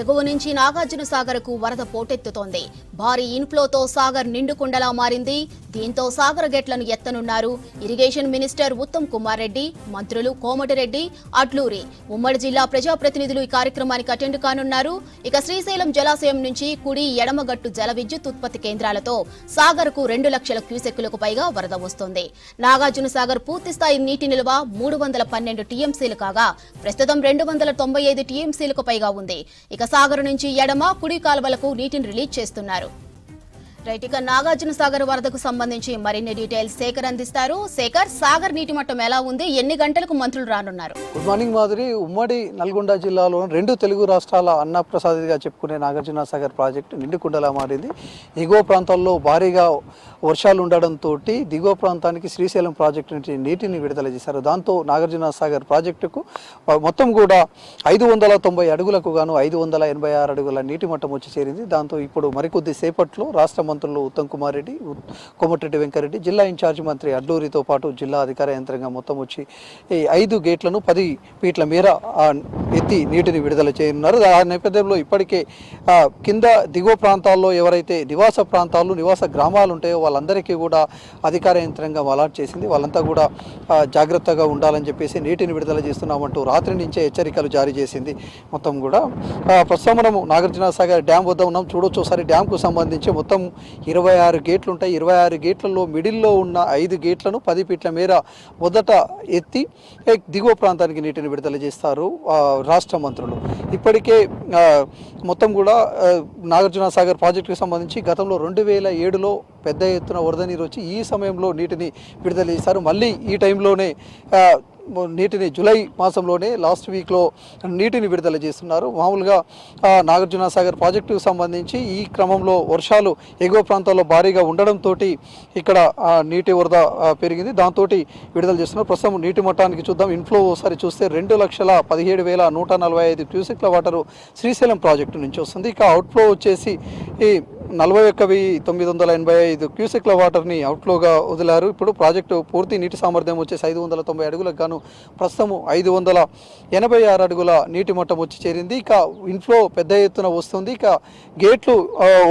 ఎగువ నుంచి నాగార్జున సాగర్ కు వరద పోటెత్తుతోంది. భారీ ఇన్ఫ్లోతో సాగర్ నిండుకుండలా మారింది. దీంతో సాగర్ గేట్లను ఎత్తనున్నారు ఇరిగేషన్ మినిస్టర్ ఉత్తమ్ కుమార్ రెడ్డి, మంత్రులు కోమటిరెడ్డి, అట్లూరి. ఉమ్మడి జిల్లా ప్రజాప్రతినిధులు ఈ కార్యక్రమానికి అటెండ్ కానున్నారు. ఇక శ్రీశైలం జలాశయం నుంచి కుడి ఎడమగట్టు జల విద్యుత్ ఉత్పత్తి కేంద్రాలతో సాగర్ కు 2 లక్షల క్యూసెక్కులకు పైగా వరద వస్తోంది. నాగార్జున సాగర్ పూర్తిస్థాయి నీటి నిల్వ 312 టీఎంసీలు కాగా ప్రస్తుతం 295 టీఎంసీలకు పైగా ఉంది. ఇక సాగర్ నుంచి ఎడమ కుడి కాలువలకు నీటిని రిలీజ్ చేస్తున్నారు. రైట్, ఇక నాగార్జున సాగర్ వరదకు సంబంధించి మరిన్ని డీటెయిల్స్ శేఖర్ అందిస్తారు. శేఖర్, సాగర్ నీటి మట్టం ఎలా ఉంది? ఎన్ని గంటలకు మంత్రులు రానున్నారు? Good morning Madhuri. ఉమ్మడి నల్గొండ జిల్లాలో 2 తెలుగు రాష్ట్రాల అన్నప్రసాదిగా చెప్పుకునే నాగార్జున సాగర్ ప్రాజెక్టు నిండుకుండలా మారింది. ఎగువ ప్రాంతాల్లో భారీగా వర్షాలు ఉండడంతో దిగువ ప్రాంతానికి శ్రీశైలం ప్రాజెక్టు నుంచి నీటిని విడుదల చేశారు. దాంతో నాగార్జున సాగర్ ప్రాజెక్టుకు మొత్తం కూడా 590 అడుగులకు గాను 586 అడుగుల నీటి మట్టం వచ్చి చేరింది. దాంతో ఇప్పుడు మరికొద్ది సేపట్లో రాష్ట్ర మంత్రులు ఉత్తమ్ కుమార్ రెడ్డి, కోమటిరెడ్డి వెంకరెడ్డి, జిల్లా ఇన్ఛార్జి మంత్రి అడ్లూరితో పాటు జిల్లా అధికార యంత్రాంగం మొత్తం వచ్చి ఈ 5 గేట్లను 10 ఫీట్ల మేర ఎత్తి నీటిని విడుదల చేయనున్నారు. ఆ నేపథ్యంలో ఇప్పటికే కింద దిగువ ప్రాంతాల్లో ఎవరైతే నివాస గ్రామాలు ఉంటాయో వాళ్ళందరికీ కూడా అధికార యంత్రాంగం అలాట్ చేసింది. వాళ్ళంతా కూడా జాగ్రత్తగా ఉండాలని చెప్పేసి నీటిని విడుదల చేస్తున్నామంటూ రాత్రి నుంచే హెచ్చరికలు జారీ చేసింది. మొత్తం కూడా ప్రస్తుతం మనము నాగార్జున సాగర్ డ్యామ్ వద్ద ఉన్నాం. చూడొచ్చు ఒకసారి డ్యామ్కు సంబంధించి మొత్తం 26 గేట్లు ఉంటాయి. 26 గేట్లలో మిడిల్లో ఉన్న 5 గేట్లను 10 ఫీట్ల మేర మొదట ఎత్తి దిగువ ప్రాంతానికి నీటిని విడుదల చేస్తారు రాష్ట్ర మంత్రులు. ఇప్పటికే మొత్తం కూడా నాగార్జున సాగర్ ప్రాజెక్టుకు సంబంధించి గతంలో 2007లో పెద్ద ఎత్తున వరద నీరు వచ్చి ఈ సమయంలో నీటిని విడుదల చేశారు. మళ్ళీ ఈ టైంలోనే నీటిని జూలై మాసంలోనే లాస్ట్ వీక్లో నీటిని విడుదల చేస్తున్నారు. మామూలుగా నాగార్జున సాగర్ ప్రాజెక్టుకు సంబంధించి ఈ క్రమంలో వర్షాలు ఎగువ ప్రాంతాల్లో భారీగా ఉండడంతో ఇక్కడ నీటి వరద పెరిగింది. దాంతో విడుదల చేస్తున్నారు. ప్రస్తుతం నీటి మట్టానికి చూద్దాం. ఇన్ఫ్లో ఒకసారి చూస్తే 2,17,145 క్యూసెక్ల వాటరు శ్రీశైలం ప్రాజెక్టు నుంచి వస్తుంది. ఇక అవుట్ఫ్లో వచ్చేసి ఈ 41,985 క్యూసెక్ల వాటర్ని అవుట్ఫ్లోగా వదిలారు. ఇప్పుడు ప్రాజెక్టు పూర్తి నీటి సామర్థ్యం వచ్చేసి 590 అడుగులకు గాను ప్రస్తుతం 586 అడుగుల నీటి మట్టం వచ్చి చేరింది. ఇక ఇన్ఫ్లో పెద్ద ఎత్తున వస్తుంది. ఇక గేట్లు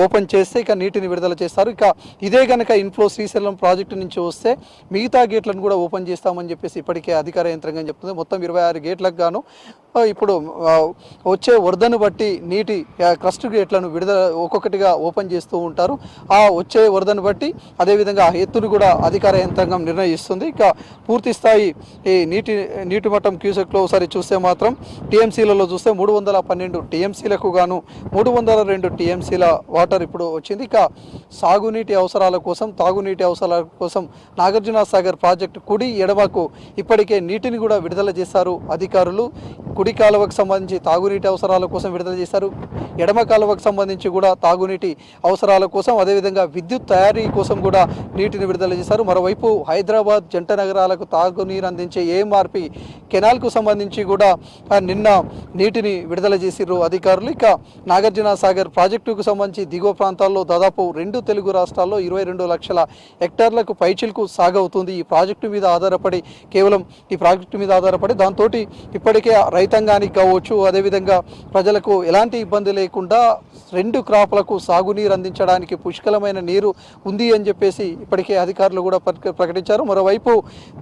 ఓపెన్ చేస్తే ఇక నీటిని విడుదల చేస్తారు. ఇక ఇదే కనుక ఇన్ఫ్లో శ్రీశైలం ప్రాజెక్టు నుంచి వస్తే మిగతా గేట్లను కూడా ఓపెన్ చేస్తామని చెప్పేసి ఇప్పటికే అధికార యంత్రాంగం చెప్తుంది. మొత్తం 26 గేట్లకు గాను ఇప్పుడు వచ్చే వరదను బట్టి నీటి క్రస్ట్ గేట్లను విడుదల ఒక్కొక్కటిగా ఓపెన్ చేస్తూ ఉంటారు. ఆ వచ్చే వరదను బట్టి అదేవిధంగా ఎత్తును కూడా అధికార యంత్రాంగం నిర్ణయిస్తుంది. ఇక పూర్తి స్థాయి ఈ నీటి మట్టం క్యూసెక్లో ఒకసారి చూస్తే మాత్రం టీఎంసీలలో చూస్తే 312 టీఎంసీలకు గాను 302 టీఎంసీల వాటర్ ఇప్పుడు వచ్చింది. ఇక సాగునీటి అవసరాల కోసం తాగునీటి అవసరాల కోసం నాగార్జున సాగర్ ప్రాజెక్టు కుడి ఎడమకు ఇప్పటికే నీటిని కూడా విడుదల చేశారు అధికారులు. కుడి కాలువకు సంబంధించి తాగునీటి అవసరాల కోసం విడుదల చేశారు. ఎడమ కాలువకు సంబంధించి కూడా తాగునీటి అవసరాల కోసం అదేవిధంగా విద్యుత్ తయారీ కోసం కూడా నీటిని విడుదల చేశారు. మరోవైపు హైదరాబాద్ జంట నగరాలకు తాగునీరు అందించే ఏఎంఆర్పి కెనాల్కు సంబంధించి కూడా నిన్న నీటిని విడుదల చేసిర్రు అధికారులు. ఇక నాగార్జున సాగర్ ప్రాజెక్టుకు సంబంధించి దిగువ ప్రాంతాల్లో దాదాపు 2 తెలుగు రాష్ట్రాల్లో 22 లక్షల హెక్టార్లకు పైచిలకు సాగవుతుంది. ఈ ప్రాజెక్టు మీద ఆధారపడి దాంతో ఇప్పటికే రైతాంగానికి కావచ్చు అదేవిధంగా ప్రజలకు ఎలాంటి ఇబ్బంది లేకుండా 2 క్రాప్లకు సాగునీరు అందించడానికి పుష్కలమైన నీరు ఉంది అని చెప్పేసి ఇప్పటికే అధికారులు కూడా ప్రకటించారు. మరోవైపు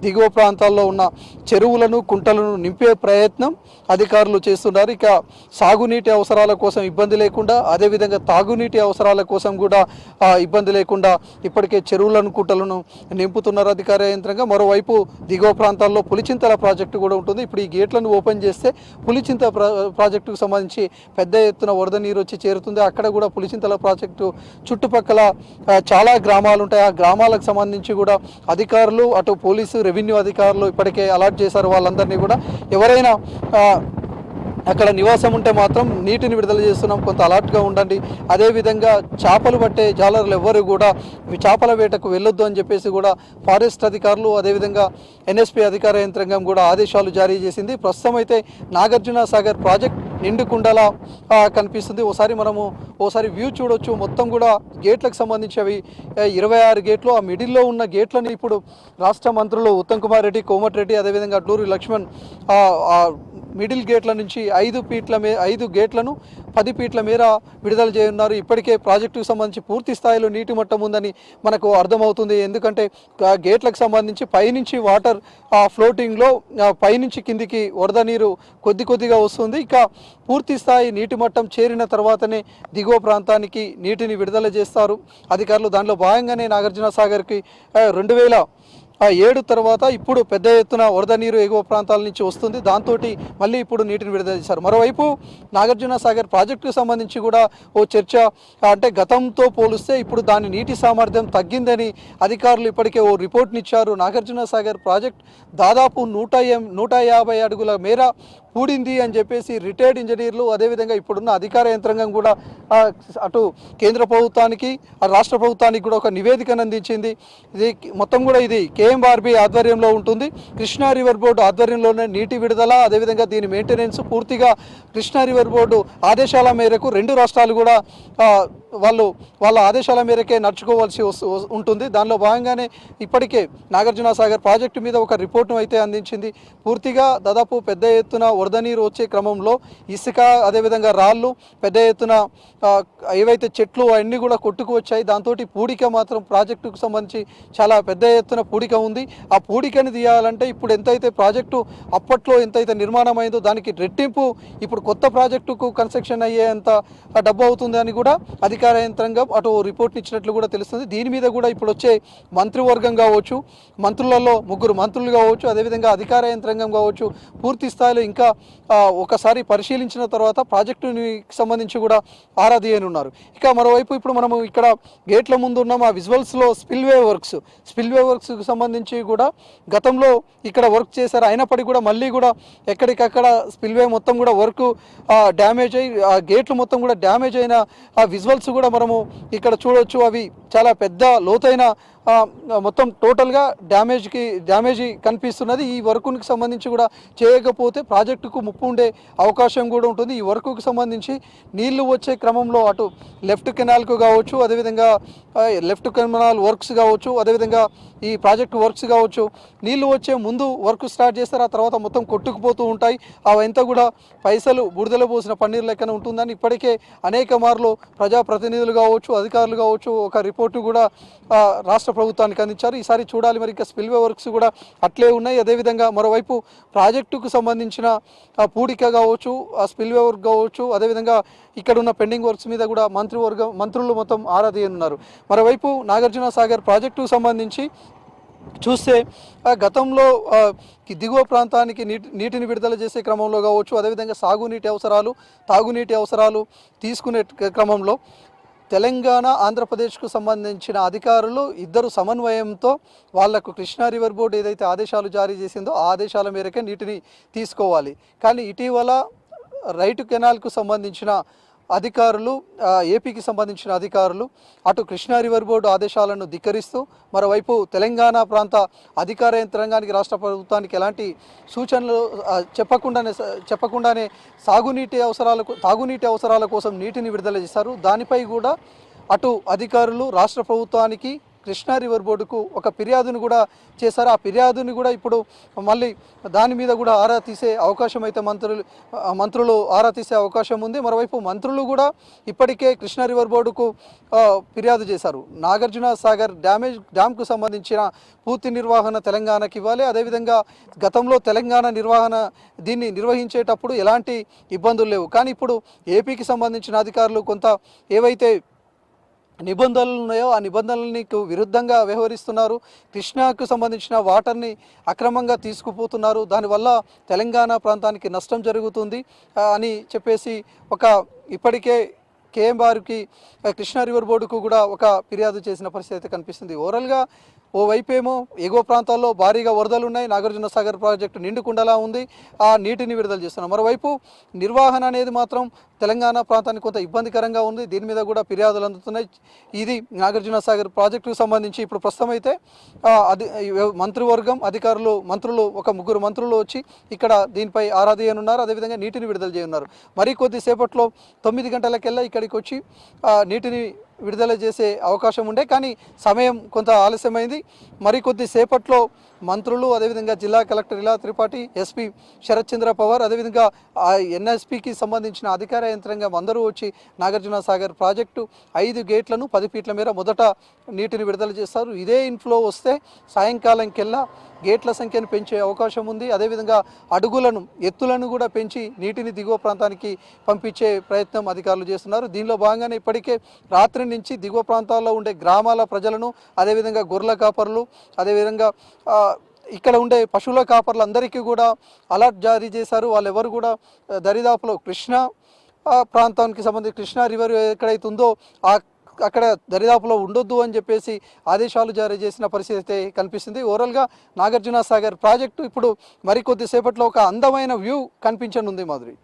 దిగువ ప్రాంతాల్లో ఉన్న చెరువులను కుంటలను నింపే ప్రయత్నం అధికారులు చేస్తున్నారు. ఇక సాగునీటి అవసరాల కోసం ఇబ్బంది లేకుండా అదేవిధంగా తాగునీటి అవసరాల కోసం కూడా ఇబ్బంది లేకుండా ఇప్పటికే చెరువులను కుంటలను నింపుతున్నారు అధికార యంత్రంగా. మరోవైపు దిగువ ప్రాంతాల్లో పులిచింతల ప్రాజెక్టు కూడా ఉంటుంది. ఇప్పుడు ఈ గేట్లను ఓపెన్ చేస్తే పులిచింత ప్రాజెక్టుకు సంబంధించి పెద్ద ఎత్తున వరద నీరు వచ్చి చేరుతుంది. అక్కడ కూడా పులిచింతల ప్రాజెక్టు చుట్టుపక్కల చాలా గ్రామాలు ఉంటాయి. ఆ గ్రామాలకు సంబంధించి కూడా అధికారులు అటు పోలీసు రెవెన్యూ అధికారులు ఇప్పటికే అలాట్ చేశారు. వాళ్ళందరినీ కూడా ఎవరైనా అక్కడ నివాసం ఉంటే మాత్రం నీటిని విడుదల చేస్తున్నాం, కొంత అలర్ట్గా ఉండండి. అదేవిధంగా చేపలు పట్టే జాలర్లు ఎవ్వరు కూడా చేపల వేటకు వెళ్ళొద్దు అని చెప్పేసి కూడా ఫారెస్ట్ అధికారులు అదేవిధంగా ఎన్ఎస్పీ అధికార యంత్రాంగం కూడా ఆదేశాలు జారీ చేసింది. ప్రస్తుతం అయితే నాగార్జున సాగర్ ప్రాజెక్ట్ నిండుకుండలా కనిపిస్తుంది. ఓసారి వ్యూ చూడొచ్చు. మొత్తం కూడా గేట్లకు సంబంధించి అవి 26 గేట్లు. ఆ మిడిల్లో ఉన్న గేట్లను ఇప్పుడు రాష్ట్ర మంత్రులు ఉత్తమ్ కుమార్ రెడ్డి, కోమటిరెడ్డి అదేవిధంగా అడ్లూరి లక్ష్మణ్ మిడిల్ గేట్ల నుంచి 5 గేట్లను 10 ఫీట్ల మేర విడుదల చేయనున్నారు. ఇప్పటికే ప్రాజెక్టుకు సంబంధించి పూర్తి స్థాయిలో నీటి మట్టం ఉందని మనకు అర్థమవుతుంది. ఎందుకంటే గేట్లకు సంబంధించి పైనుంచి వాటర్ ఫ్లోటింగ్లో పైనుంచి కిందికి వరద నీరు కొద్దిగా వస్తుంది. ఇక పూర్తి స్థాయి నీటి మట్టం చేరిన తర్వాతనే దిగువ ప్రాంతానికి నీటిని విడుదల చేస్తారు అధికారులు. దానిలో భాగంగానే నాగార్జున సాగర్కి 2007 తర్వాత ఇప్పుడు పెద్ద ఎత్తున వరద నీరు ఎగువ ప్రాంతాల నుంచి వస్తుంది. దాంతో మళ్ళీ ఇప్పుడు నీటిని విడుదల చేశారు. మరోవైపు నాగార్జున సాగర్ ప్రాజెక్టుకు సంబంధించి కూడా ఓ చర్చ, అంటే గతంతో పోలిస్తే ఇప్పుడు దాని నీటి సామర్థ్యం తగ్గిందని అధికారులు ఇప్పటికే ఓ రిపోర్ట్ని ఇచ్చారు. నాగార్జున సాగర్ ప్రాజెక్ట్ దాదాపు 150 అడుగుల మేర కూడింది అని చెప్పేసి రిటైర్డ్ ఇంజనీర్లు, అదేవిధంగా ఇప్పుడున్న అధికార యంత్రాంగం కూడా అటు కేంద్ర ప్రభుత్వానికి రాష్ట్ర ప్రభుత్వానికి కూడా ఒక నివేదికను అందించింది. ఇది మొత్తం కూడా ఇది KMRB ఆధ్వర్యంలో ఉంటుంది. కృష్ణా రివర్ బోర్డు ఆధ్వర్యంలోనే నీటి విడుదల, అదేవిధంగా దీని మెయింటెనెన్స్ పూర్తిగా కృష్ణా రివర్ బోర్డు ఆదేశాల మేరకు 2 రాష్ట్రాలు కూడా వాళ్ళ ఆదేశాల మేరకే నడుచుకోవాల్సి ఉంటుంది. దానిలో భాగంగానే ఇప్పటికే నాగార్జున సాగర్ ప్రాజెక్టు మీద ఒక రిపోర్ట్ను అయితే అందించింది. పూర్తిగా దాదాపు పెద్ద ఎత్తున వరద నీరు వచ్చే క్రమంలో ఇసుక, అదేవిధంగా రాళ్ళు, పెద్ద ఎత్తున ఏవైతే చెట్లు అవన్నీ కూడా కొట్టుకు వచ్చాయి. దాంతో పూడిక మాత్రం ప్రాజెక్టుకు సంబంధించి చాలా పెద్ద ఎత్తున పూడిక ఉంది. ఆ పూడికని తీయాలంటే ఇప్పుడు ఎంతైతే ప్రాజెక్టు అప్పట్లో ఎంతైతే నిర్మాణం అయిందో దానికి రెట్టింపు ఇప్పుడు కొత్త ప్రాజెక్టుకు కన్స్ట్రక్షన్ అయ్యేంత డబ్బు అవుతుంది అని కూడా అధికార యంత్రాంగం అటు రిపోర్ట్ని ఇచ్చినట్లు కూడా తెలుస్తుంది. దీని మీద కూడా ఇప్పుడు వచ్చే మంత్రివర్గం కావచ్చు, మంత్రులలో 3 మంత్రులు కావచ్చు, అదేవిధంగా అధికార యంత్రాంగం కావచ్చు, పూర్తి స్థాయిలో ఇంకా ఒకసారి పరిశీలించిన తర్వాత ప్రాజెక్టుని సంబంధించి కూడా ఆరా తీయనున్నారు. ఇక మరోవైపు ఇప్పుడు మనము ఇక్కడ గేట్ల ముందు ఉన్నాం. ఆ విజువల్స్లో స్పిల్వే వర్క్స్కి సంబంధించి కూడా గతంలో ఇక్కడ వర్క్ చేశారు. అయినప్పటికీ కూడా మళ్ళీ కూడా ఎక్కడికక్కడ స్పిల్వే మొత్తం కూడా వర్క్ డ్యామేజ్ అయ్యి గేట్లు మొత్తం కూడా డ్యామేజ్ అయిన ఆ విజువల్స్ కూడా మనము ఇక్కడ చూడవచ్చు. అవి చాలా పెద్ద లోతైన మొత్తం టోటల్గా డ్యామేజీ కనిపిస్తున్నది. ఈ వర్కుకి సంబంధించి కూడా చేయకపోతే ప్రాజెక్టుకు ముప్పు ఉండే అవకాశం కూడా ఉంటుంది. ఈ వర్కుకు సంబంధించి నీళ్లు వచ్చే క్రమంలో అటు లెఫ్ట్ కెనాల్కు కావచ్చు, అదేవిధంగా లెఫ్ట్ కెనాల్ వర్క్స్ కావచ్చు, అదేవిధంగా ఈ ప్రాజెక్టు వర్క్స్ కావచ్చు, నీళ్లు వచ్చే ముందు వర్క్ స్టార్ట్ చేస్తారు, ఆ తర్వాత మొత్తం కొట్టుకుపోతూ ఉంటాయి. అవంతా కూడా పైసలు బురదలో పోసిన పన్నీర్ లెక్కన ఉంటుందని ఇప్పటికే అనేక మార్లు ప్రజాప్రతినిధులు కావచ్చు, అధికారులు కావచ్చు ఒక రిపోర్టు కూడా రాష్ట్ర ప్రభుత్వానికి అందించారు. ఈసారి చూడాలి మరి ఇంకా స్పిల్వే వర్క్స్ కూడా అట్లే ఉన్నాయి. అదేవిధంగా మరోవైపు ప్రాజెక్టుకు సంబంధించిన పూడిక కావచ్చు, ఆ స్పిల్వే వర్క్ కావచ్చు, అదేవిధంగా ఇక్కడ ఉన్న పెండింగ్ వర్క్స్ మీద కూడా మంత్రులు మొత్తం ఆరా తీయనున్నారు. మరోవైపు నాగార్జున సాగర్ ప్రాజెక్టుకు సంబంధించి చూస్తే గతంలో దిగువ ప్రాంతానికి నీటిని విడుదల చేసే క్రమంలో కావచ్చు, అదేవిధంగా సాగునీటి అవసరాలు, తాగునీటి అవసరాలు తీసుకునే క్రమంలో తెలంగాణ, ఆంధ్రప్రదేశ్కు సంబంధించిన అధికారులు ఇద్దరు సమన్వయంతో వాళ్లకు కృష్ణా రివర్ బోర్డు ఏదైతే ఆదేశాలు జారీ చేసిందో ఆ ఆదేశాల మేరకే నీటిని తీసుకోవాలి. కానీ ఇటీవల రైట్ కెనాల్కు సంబంధించిన అధికారులు, ఏపీకి సంబంధించిన అధికారులు అటు కృష్ణా రివర్ బోర్డు ఆదేశాలను ధిక్కరిస్తూ మరోవైపు తెలంగాణ ప్రాంత అధికార యంత్రాంగానికి, రాష్ట్ర ప్రభుత్వానికి ఎలాంటి సూచనలు చెప్పకుండానే తాగునీటి అవసరాల కోసం నీటిని విడుదల చేశారు. దానిపై కూడా అటు అధికారులు రాష్ట్ర ప్రభుత్వానికి, కృష్ణా రివర్ బోర్డుకు ఒక ఫిర్యాదును కూడా చేశారు. ఆ ఫిర్యాదుని కూడా ఇప్పుడు మళ్ళీ దాని మీద కూడా ఆరా తీసే అవకాశం అయితే మంత్రులు ఆరా తీసే అవకాశం ఉంది. మరోవైపు మంత్రులు కూడా ఇప్పటికే కృష్ణా రివర్ బోర్డుకు ఫిర్యాదు చేశారు. నాగార్జున సాగర్ డ్యామ్కు సంబంధించిన పూర్తి నిర్వహణ తెలంగాణకి ఇవ్వాలి. అదేవిధంగా గతంలో తెలంగాణ దీన్ని నిర్వహించేటప్పుడు ఎలాంటి ఇబ్బందులు లేవు. కానీ ఇప్పుడు ఏపీకి సంబంధించిన అధికారులు కొంత ఏవైతే నిబంధనలు ఉన్నాయో ఆ నిబంధనలకు విరుద్ధంగా వ్యవహరిస్తున్నారు. కృష్ణాకు సంబంధించిన వాటర్ని అక్రమంగా తీసుకుపోతున్నారు. దానివల్ల తెలంగాణ ప్రాంతానికి నష్టం జరుగుతుంది అని చెప్పేసి ఇప్పటికే KMRకి, కృష్ణా రివర్ బోర్డుకు కూడా ఒక ఫిర్యాదు చేసిన పరిస్థితి అయితే కనిపిస్తుంది. ఓవరాల్గా ఓవైపేమో ఎగువ ప్రాంతాల్లో భారీగా వరదలు ఉన్నాయి, నాగార్జున సాగర్ ప్రాజెక్టు నిండుకుండలా ఉంది, ఆ నీటిని విడుదల చేస్తున్నారు. మరోవైపు నిర్వహణ అనేది మాత్రం తెలంగాణ ప్రాంతానికి కొంత ఇబ్బందికరంగా ఉంది. దీని మీద కూడా ఫిర్యాదులు అందుతున్నాయి. ఇది నాగార్జున సాగర్ ప్రాజెక్టుకు సంబంధించి ఇప్పుడు ప్రస్తుతం అయితే మంత్రివర్గం మంత్రులు ఒక 3 మంత్రులు వచ్చి ఇక్కడ దీనిపై ఆరా తీయనున్నారు. అదేవిధంగా నీటిని విడుదల చేయనున్నారు. మరి కొద్దిసేపట్లో 9 గంటలకెల్లా ఇక్కడికి వచ్చి నీటిని విడుదల చేసే అవకాశం ఉండే, కానీ సమయం కొంత ఆలస్యమైంది. మరికొద్దిసేపట్లో మంత్రులు, అదేవిధంగా జిల్లా కలెక్టర్ ఇలా త్రిపాఠి, ఎస్పీ శరత్ చంద్ర పవార్, అదేవిధంగా ఎన్ఎస్పికి సంబంధించిన అధికార యంత్రాంగం అందరూ వచ్చి నాగార్జున సాగర్ ప్రాజెక్టు 5 గేట్లను 10 ఫీట్ల మేర మొదట నీటిని విడుదల చేస్తారు. ఇదే ఇన్ఫ్లో వస్తే సాయంకాలంకెల్లా గేట్ల సంఖ్యను పెంచే అవకాశం ఉంది. అదేవిధంగా అడుగులను, ఎత్తులను కూడా పెంచి నీటిని దిగువ ప్రాంతానికి పంపించే ప్రయత్నం అధికారులు చేస్తున్నారు. దీనిలో భాగంగానే ఇప్పటికే రాత్రి నుంచి దిగువ ప్రాంతాల్లో ఉండే గ్రామాల ప్రజలను, అదేవిధంగా గొర్రెల కాపరులు, అదేవిధంగా ఇక్కడ ఉండే పశువుల కాపర్లందరికీ కూడా అలర్ట్ జారీ చేశారు. వాళ్ళెవరు కూడా దరిదాపులో కృష్ణా ప్రాంతానికి సంబంధించి కృష్ణా రివర్ ఎక్కడైతే ఉందో అక్కడ దరిదాపులో ఉండొద్దు అని చెప్పేసి ఆదేశాలు జారీ చేసిన పరిస్థితి అయితే కనిపిస్తుంది. ఓవరాల్గా నాగార్జున సాగర్ ప్రాజెక్టు ఇప్పుడు మరికొద్దిసేపట్లో ఒక అందమైన వ్యూ కనిపించనుంది మాధురి.